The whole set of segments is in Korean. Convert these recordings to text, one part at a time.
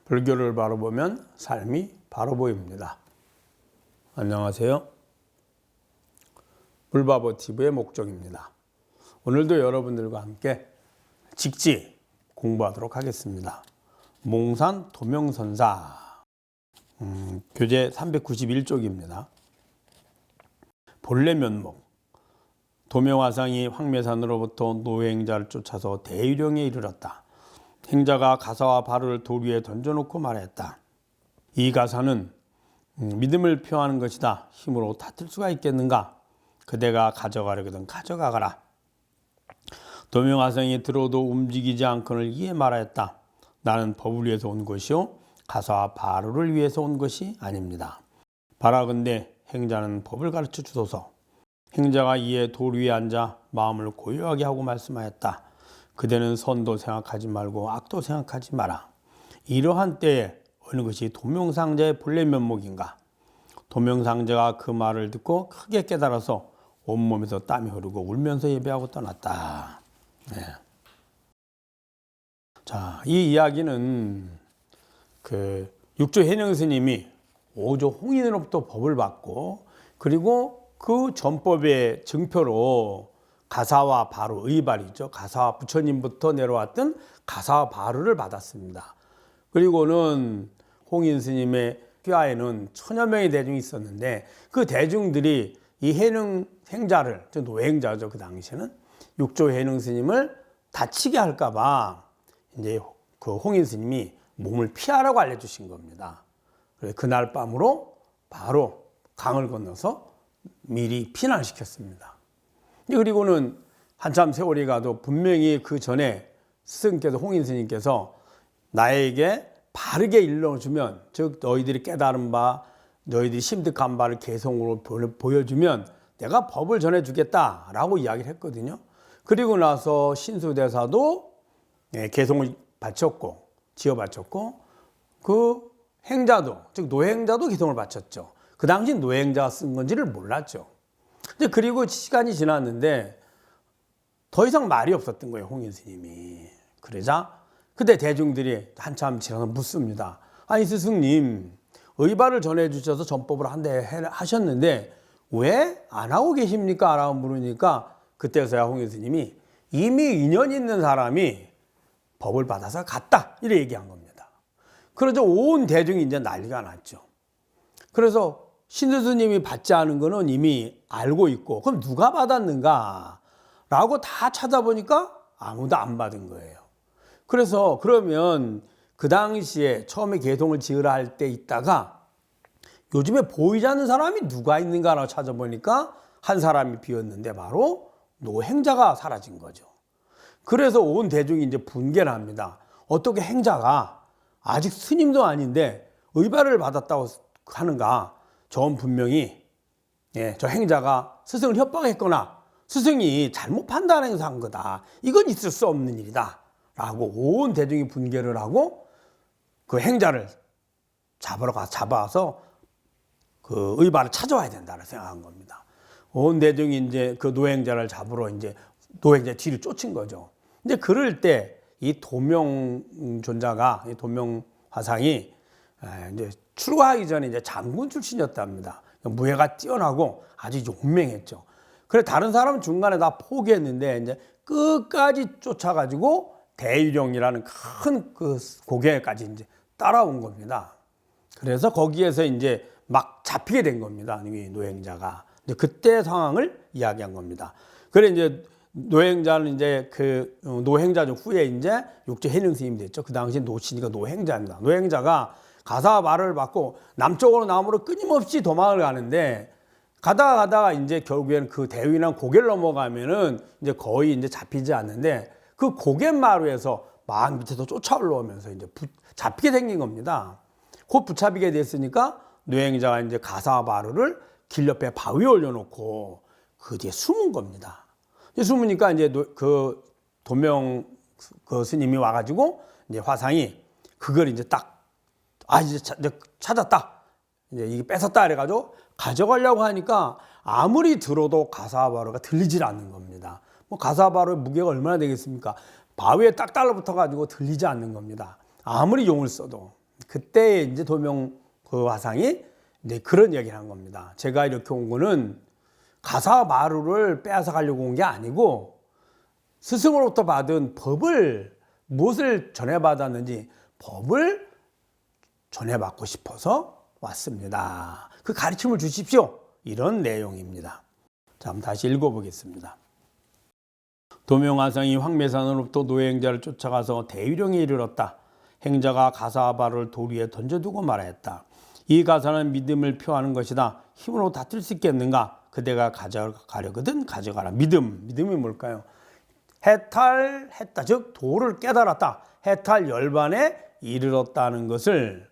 불교를 바로 보면 삶이 바로 보입니다. 안녕하세요. 불바보TV의 목종입니다. 오늘도 여러분들과 함께 직지 공부하도록 하겠습니다. 몽산 도명선사 교재 391쪽입니다. 본래 면목 도명화상이 황매산으로부터 노행자를 쫓아서 대유령에 이르렀다. 행자가 가사와 발을 돌 위에 던져놓고 말했다. 이 가사는 믿음을 표하는 것이다. 힘으로 다툴 수가 있겠는가? 그대가 가져가려거든 가져가거라. 도명화상이 들어도 움직이지 않거늘 이에 말하였다. 나는 법을 위해서 온 것이요 가사와 발을 위해서 온 것이 아닙니다. 바라건대 행자는 법을 가르쳐 주소서. 행자가 이에 돌 위에 앉아 마음을 고요하게 하고 말씀하였다. 그대는 선도 생각하지 말고 악도 생각하지 마라. 이러한 때에 어느 것이 도명상자의 본래 면목인가? 도명상자가 그 말을 듣고 크게 깨달아서 온몸에서 땀이 흐르고 울면서 예배하고 떠났다. 네. 자, 이 이야기는 육조 해능 스님이 오조 홍인으로부터 법을 받고 그리고 그 전법의 증표로 가사와 바루, 의발이죠. 가사와 부처님부터 내려왔던 가사와 바루를 받았습니다. 그리고는 홍인 스님의 휘하에는 천여 명의 대중이 있었는데 그 대중들이 이 해능 행자를, 노행자죠. 그 당시에는 육조 해능 스님을 다치게 할까봐 이제 그 홍인 스님이 몸을 피하라고 알려주신 겁니다. 그래서 그날 밤으로 바로 강을 건너서 미리 피난시켰습니다. 그리고는 한참 세월이 가도 분명히 그 전에 스승께서 홍인 스님께서 나에게 바르게 일러주면, 즉 너희들이 깨달은 바, 너희들이 심득한 바를 개성으로 보여주면 내가 법을 전해주겠다라고 이야기를 했거든요. 그리고 나서 신수대사도 개성을 바쳤고 지어 바쳤고 그 행자도, 즉 노행자도 개성을 바쳤죠. 그 당시 노행자가 쓴 건지를 몰랐죠. 그리고 시간이 지났는데 더 이상 말이 없었던 거예요, 홍인 스님이. 그러자 그때 대중들이 한참 지나서 묻습니다. 아니 스승님, 의발을 전해주셔서 전법을 한대 하셨는데 왜 안 하고 계십니까? 라고 물으니까 그때서야 홍인 스님이 이미 인연 있는 사람이 법을 받아서 갔다 이렇게 얘기한 겁니다. 그러자 온 대중이 이제 난리가 났죠. 그래서 신스님이 받지 않은 거는 이미 알고 있고 그럼 누가 받았는가? 라고 다 찾아보니까 아무도 안 받은 거예요. 그래서 그러면 그 당시에 처음에 개송을 지으라 할 때 있다가 요즘에 보이지 않는 사람이 누가 있는가라고 찾아보니까 한 사람이 비었는데 바로 노행자가 사라진 거죠. 그래서 온 대중이 이제 분개를 합니다. 어떻게 행자가 아직 스님도 아닌데 의발을 받았다고 하는가? 저는 분명히 저 행자가 스승을 협박했거나 스승이 잘못 판단해서 한 거다. 이건 있을 수 없는 일이다. 라고 온 대중이 분개를 하고 그 행자를 잡아서 그 의발을 찾아와야 된다고 생각한 겁니다. 온 대중이 이제 그 노행자를 잡으러 이제 노행자 뒤를 쫓은 거죠. 이제 그럴 때 이 도명존자가, 이 도명화상이 이제 출가하기 전에 이제 장군 출신이었답니다. 무예가 뛰어나고 아주 용맹했죠. 그래 다른 사람은 중간에 다 포기했는데 이제 끝까지 쫓아가지고 대유령이라는 큰 그 고개까지 이제 따라온 겁니다. 그래서 거기에서 이제 막 잡히게 된 겁니다. 이 노행자가. 이제 그때 상황을 이야기한 겁니다. 그래 이제 노행자는 이제 그 노행자 후에 이제 육조 해능 스님이 됐죠. 그 당시 노신이가 노행자입니다. 노행자가 가사와 말을 받고 남쪽으로 남으로 끊임없이 도망을 가는데 가다가 이제 결국에는 그 대위나 고개를 넘어가면은 이제 거의 이제 잡히지 않는데 그 고갯마루에서 막 밑에서 쫓아 올라오면서 이제 잡히게 생긴 겁니다. 곧 붙잡히게 됐으니까 노행자가 이제 가사와 말을 길 옆에 바위에 올려놓고 그 뒤에 숨은 겁니다. 숨으니까 이제 그 도명 그 스님이 와가지고 이제 화상이 그걸 이제 딱 이제 찾았다. 이제 이게 뺏었다 이래가지고 가져가려고 하니까 아무리 들어도 가사바루가 들리질 않는 겁니다. 뭐 가사바루의 무게가 얼마나 되겠습니까? 바위에 딱 달라붙어가지고 들리지 않는 겁니다. 아무리 용을 써도. 그때 이제 도명 그 화상이 이제 그런 얘기를 한 겁니다. 제가 이렇게 온 거는 가사 마루를 빼앗아 가려고 온 게 아니고 스승으로부터 받은 법을 무엇을 전해받았는지 법을 전해받고 싶어서 왔습니다. 그 가르침을 주십시오. 이런 내용입니다. 자, 한번 다시 읽어보겠습니다. 도명화상이 황매산으로부터 노행자를 쫓아가서 대위령에 이르렀다. 행자가 가사바를 돌 위에 던져두고 말하였다. 이 가사는 믿음을 표하는 것이다. 힘으로 다툴 수 있겠는가? 그대가 가져가려거든 가져가라. 믿음이 뭘까요? 해탈했다. 즉 도를 깨달았다. 해탈 열반에 이르렀다는 것을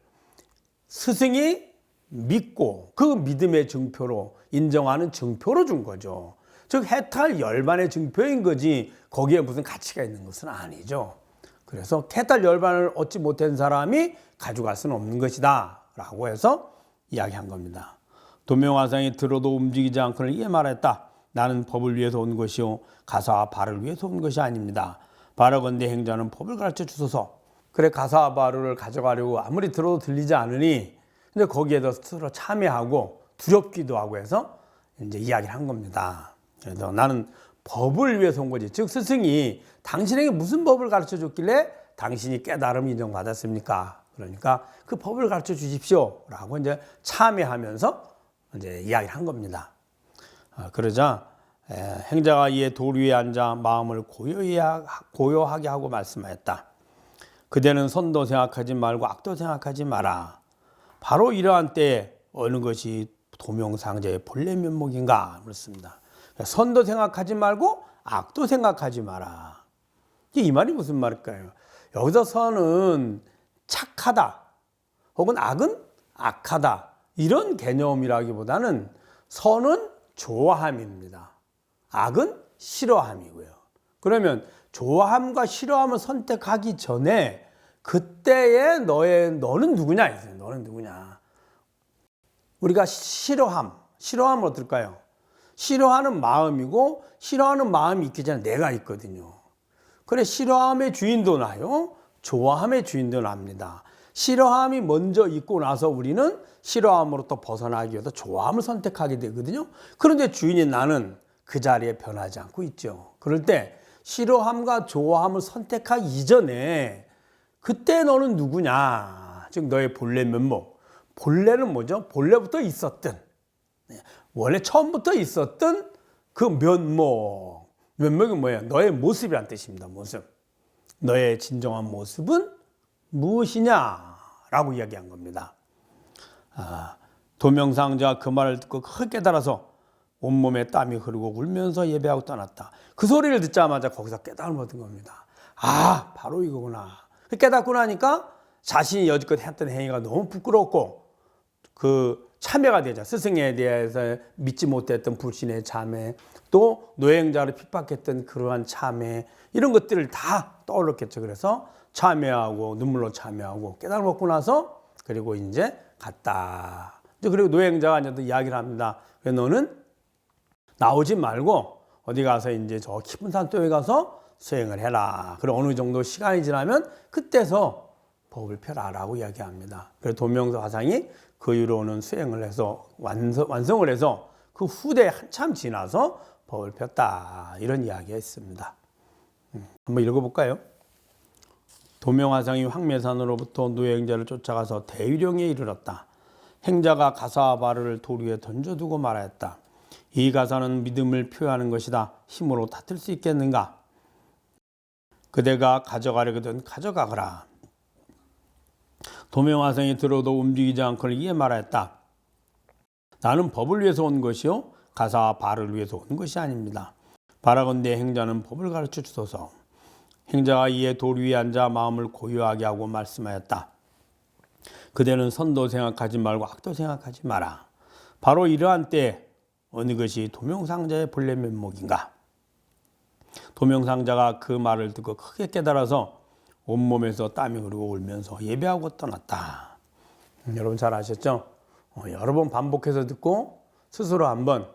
스승이 믿고 그 믿음의 증표로 인정하는 증표로 준 거죠. 즉 해탈 열반의 증표인 거지 거기에 무슨 가치가 있는 것은 아니죠. 그래서 해탈 열반을 얻지 못한 사람이 가져갈 수는 없는 것이다 라고 해서 이야기한 겁니다. 도명화상이 들어도 움직이지 않고는 이에 말했다. 나는 법을 위해서 온 것이요 가사와 발을 위해서 온 것이 아닙니다. 바라건대 행자는 법을 가르쳐 주소서. 그래 가사와 발을 가져가려고 아무리 들어도 들리지 않으니 근데 거기에도 스스로 참여하고 두렵기도 하고 해서 이제 이야기를 한 겁니다. 그래서 나는 법을 위해서 온 거지. 즉 스승이 당신에게 무슨 법을 가르쳐 줬길래 당신이 깨달음 인정받았습니까? 그러니까 그 법을 가르쳐 주십시오라고 이제 참여하면서 이제 이야기를 한 겁니다. 그러자 행자가 이에 돌 위에 앉아 마음을 고요하게 하고 말씀하였다. 그대는 선도 생각하지 말고 악도 생각하지 마라. 바로 이러한 때에 어느 것이 도명상자의 본래 면목인가 그렇습니다. 선도 생각하지 말고 악도 생각하지 마라. 이 말이 무슨 말일까요? 여기서 선은 착하다 혹은 악은 악하다 이런 개념이라기보다는 선은 좋아함입니다. 악은 싫어함이고요. 그러면 좋아함과 싫어함을 선택하기 전에 그때의 너는 누구냐? 너는 누구냐? 우리가 싫어함은 어떨까요? 싫어하는 마음이고 싫어하는 마음이 있기 전에 내가 있거든요. 그래 싫어함의 주인도 나요. 좋아함의 주인도 납니다. 싫어함이 먼저 있고 나서 우리는 싫어함으로부터 벗어나기 위해서 좋아함을 선택하게 되거든요. 그런데 주인인 나는 그 자리에 변하지 않고 있죠. 그럴 때 싫어함과 좋아함을 선택하기 이전에 그때 너는 누구냐? 즉 너의 본래 면목. 본래는 뭐죠? 본래부터 있었던 원래 처음부터 있었던 그 면목. 면목이 뭐예요? 너의 모습이란 뜻입니다. 모습. 너의 진정한 모습은 무엇이냐라고 이야기한 겁니다. 도명상자가 그 말을 듣고 크게 깨달아서 온몸에 땀이 흐르고 울면서 예배하고 떠났다. 그 소리를 듣자마자 거기서 깨달음을 얻은 겁니다. 아, 바로 이거구나. 깨닫고 나니까 자신이 여지껏 했던 행위가 너무 부끄럽고 그 참회가 되죠. 스승에 대해서 믿지 못했던 불신의 참회, 또 노행자를 핍박했던 그러한 참회, 이런 것들을 다 떠올렸겠죠. 그래서 참회하고 눈물로 참회하고 깨달음을 얻고 나서 그리고 이제 갔다. 그리고 노행자가 이제 또 이야기를 합니다. 너는 나오지 말고 어디 가서 이제 저 깊은 산속에 가서 수행을 해라. 그리고 어느 정도 시간이 지나면 그때서 법을 펴라라고 이야기합니다. 그래서 도명서 화상이 그 이후로는 수행을 해서 완성을 해서 그 후대에 한참 지나서 법을 폈다. 이런 이야기가 있습니다. 한번 읽어볼까요? 도명화상이 황매산으로부터 노행자를 쫓아가서 대위령에 이르렀다. 행자가 가사와 발을 돌 위에 던져두고 말하였다. 이 가사는 믿음을 표하는 것이다. 힘으로 다툴 수 있겠는가? 그대가 가져가려거든 가져가거라. 도명화상이 들어도 움직이지 않고는 이에 말하였다. 나는 법을 위해서 온 것이요 가사와 발을 위해서 온 것이 아닙니다. 바라건대 행자는 법을 가르쳐 주소서. 행자가 이에 돌 위에 앉아 마음을 고요하게 하고 말씀하였다. 그대는 선도 생각하지 말고 악도 생각하지 마라. 바로 이러한 때 어느 것이 도명상자의 본래 면목인가? 도명상자가 그 말을 듣고 크게 깨달아서 온몸에서 땀이 흐르고 울면서 예배하고 떠났다. 여러분 잘 아셨죠? 여러 번 반복해서 듣고 스스로 한번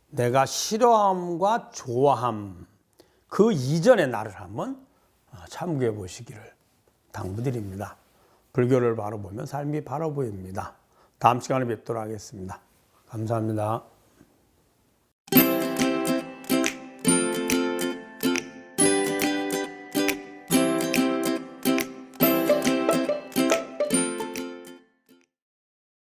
내가 싫어함과 좋아함 그 이전의 나를 한번 참고해 보시기를 당부드립니다. 불교를 바라보면 삶이 바로 보입니다. 다음 시간에 뵙도록 하겠습니다. 감사합니다.